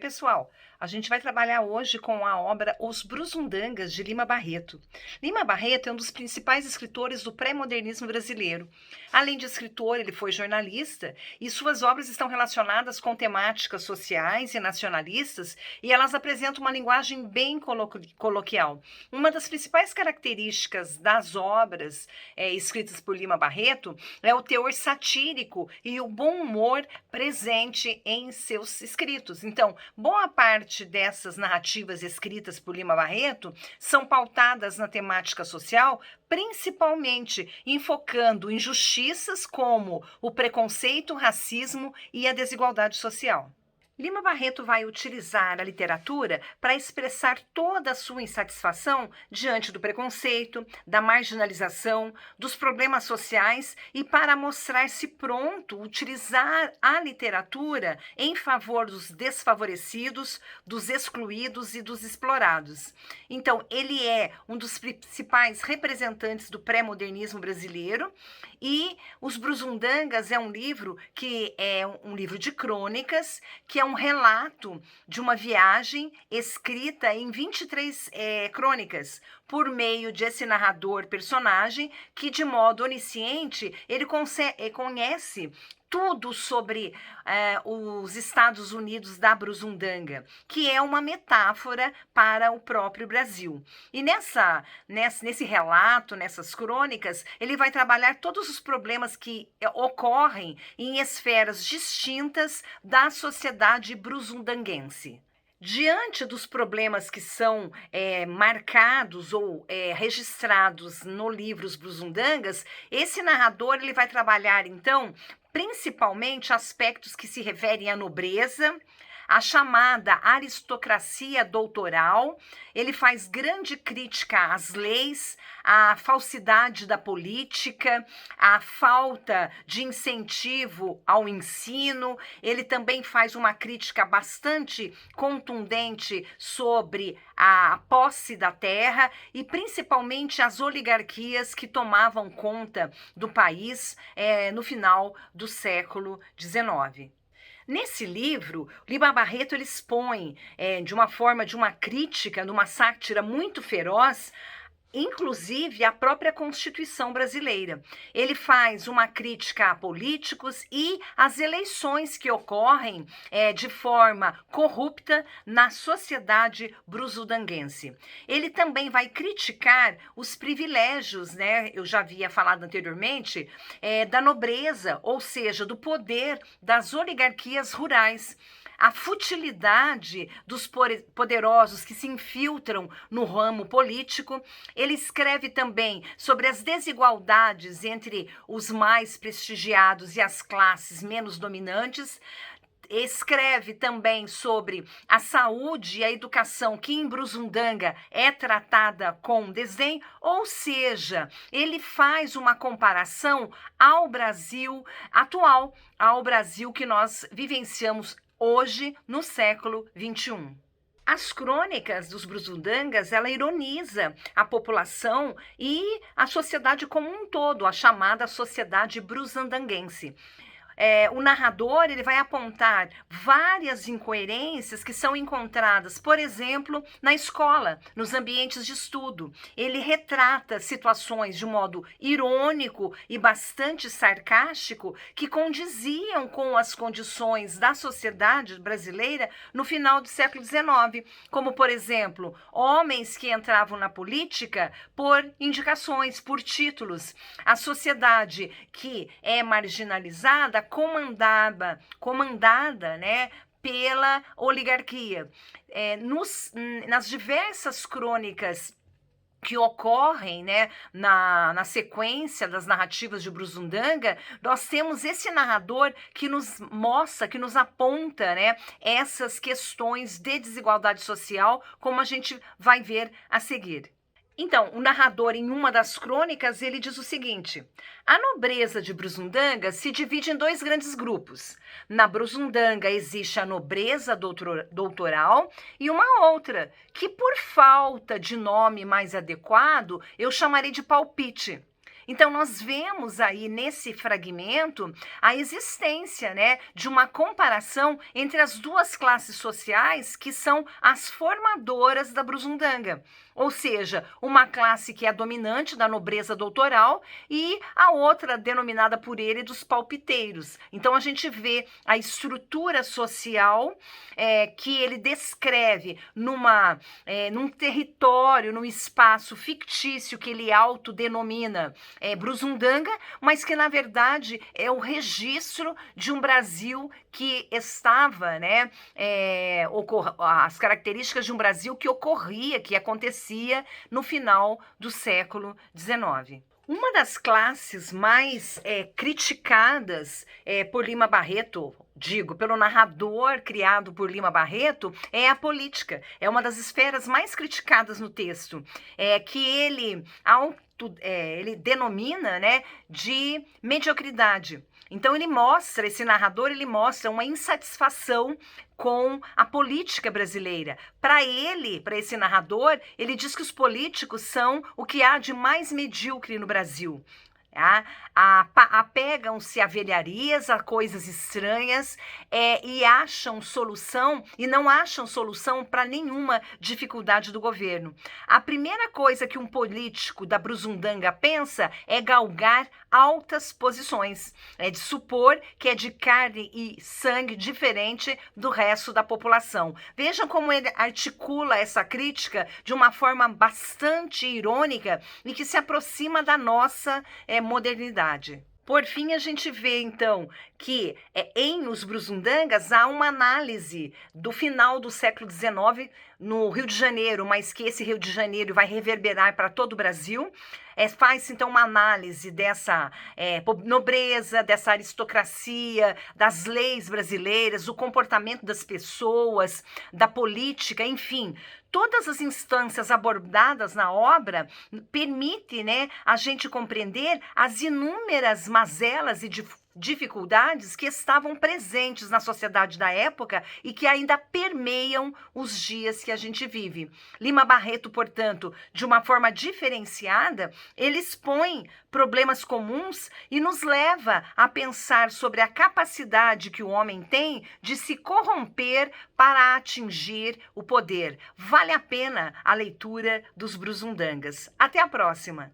pessoal! A gente vai trabalhar hoje com a obra Os Brusundangas, de Lima Barreto. Lima Barreto é um dos principais escritores do pré-modernismo brasileiro. Além de escritor, ele foi jornalista e suas obras estão relacionadas com temáticas sociais e nacionalistas e elas apresentam uma linguagem bem coloquial. Uma das principais características das obras escritas por Lima Barreto é o teor satírico e o bom humor presente em seus escritos. Então, boa parte dessas narrativas escritas por Lima Barreto são pautadas na temática social, principalmente enfocando injustiças como o preconceito, o racismo e a desigualdade social. Lima Barreto vai utilizar a literatura para expressar toda a sua insatisfação diante do preconceito, da marginalização, dos problemas sociais e para mostrar-se pronto, utilizar a literatura em favor dos desfavorecidos, dos excluídos e dos explorados. Então, ele é um dos principais representantes do pré-modernismo brasileiro e Os Brusundangas é um livro que é um livro de crônicas, que é um relato de uma viagem escrita em 23 crônicas, por meio desse narrador personagem que, de modo onisciente, ele conhece tudo sobre os Estados Unidos da Brusundanga, que é uma metáfora para o próprio Brasil. E nesse relato, nessas crônicas, ele vai trabalhar todos os problemas que ocorrem em esferas distintas da sociedade brusundanguense. Diante dos problemas que são marcados ou registrados no livro Os Brusundangas, esse narrador ele vai trabalhar, então, principalmente aspectos que se referem à nobreza, a chamada aristocracia doutoral. Ele faz grande crítica às leis, à falsidade da política, à falta de incentivo ao ensino. Ele também faz uma crítica bastante contundente sobre a posse da terra e principalmente as oligarquias que tomavam conta do país no final do século XIX. Nesse livro, Lima Barreto ele expõe de uma crítica, de uma sátira muito feroz, inclusive a própria Constituição brasileira. Ele faz uma crítica a políticos e às eleições que ocorrem de forma corrupta na sociedade brusundanguense. Ele também vai criticar os privilégios, né? Eu já havia falado anteriormente, da nobreza, ou seja, do poder das oligarquias rurais. A futilidade dos poderosos que se infiltram no ramo político. Ele escreve também sobre as desigualdades entre os mais prestigiados e as classes menos dominantes. Escreve também sobre a saúde e a educação que em Brusundanga é tratada com desdém, ou seja, ele faz uma comparação ao Brasil atual, ao Brasil que nós vivenciamos hoje, no século XXI. As crônicas dos Brusundangas, ela ironiza a população e a sociedade como um todo, a chamada sociedade brusundanguense. O narrador ele vai apontar várias incoerências que são encontradas, por exemplo, na escola, nos ambientes de estudo. Ele retrata situações de modo irônico e bastante sarcástico que condiziam com as condições da sociedade brasileira no final do século XIX, como, por exemplo, homens que entravam na política por indicações, por títulos. A sociedade que é marginalizada comandada, né, pela oligarquia. Nas diversas crônicas que ocorrem, né, na sequência das narrativas de Brusundanga, nós temos esse narrador que nos mostra, que nos aponta, né, essas questões de desigualdade social, como a gente vai ver a seguir. Então, o narrador, em uma das crônicas, ele diz o seguinte: a nobreza de Brusundanga se divide em dois grandes grupos. Na Brusundanga existe a nobreza doutoral e uma outra, que por falta de nome mais adequado, eu chamarei de palpite. Então, nós vemos aí nesse fragmento a existência, né, de uma comparação entre as duas classes sociais que são as formadoras da Brusundanga. Ou seja, uma classe que é a dominante da nobreza doutoral e a outra denominada por ele dos palpiteiros. Então, a gente vê a estrutura social que ele descreve num território, num espaço fictício que ele autodenomina Brusundanga, mas que na verdade é o registro de um Brasil que estava, né, as características de um Brasil que ocorria, que acontecia no final do século XIX. Uma das classes mais criticadas por Lima Barreto, digo, pelo narrador criado por Lima Barreto, é a política. É uma das esferas mais criticadas no texto, que ele denomina, né, de mediocridade. Então esse narrador, ele mostra uma insatisfação com a política brasileira. Para esse narrador, ele diz que os políticos são o que há de mais medíocre no Brasil. Apegam-se a velharias, a coisas estranhas, e não acham solução para nenhuma dificuldade do governo. A primeira coisa que um político da Brusundanga pensa é galgar altas posições, é de supor que é de carne e sangue diferente do resto da população. Vejam como ele articula essa crítica de uma forma bastante irônica e que se aproxima da nossa modernidade. Por fim, a gente vê, então, que em Os Brusundangas há uma análise do final do século XIX no Rio de Janeiro, mas que esse Rio de Janeiro vai reverberar para todo o Brasil. Faz-se, então, uma análise dessa nobreza, dessa aristocracia, das leis brasileiras, do comportamento das pessoas, da política, enfim. Todas as instâncias abordadas na obra permitem, né, a gente compreender as inúmeras mazelas e dificuldades que estavam presentes na sociedade da época e que ainda permeiam os dias que a gente vive. Lima Barreto, portanto, de uma forma diferenciada, ele expõe problemas comuns e nos leva a pensar sobre a capacidade que o homem tem de se corromper para atingir o poder. Vale a pena a leitura dos Brusundangas. Até a próxima!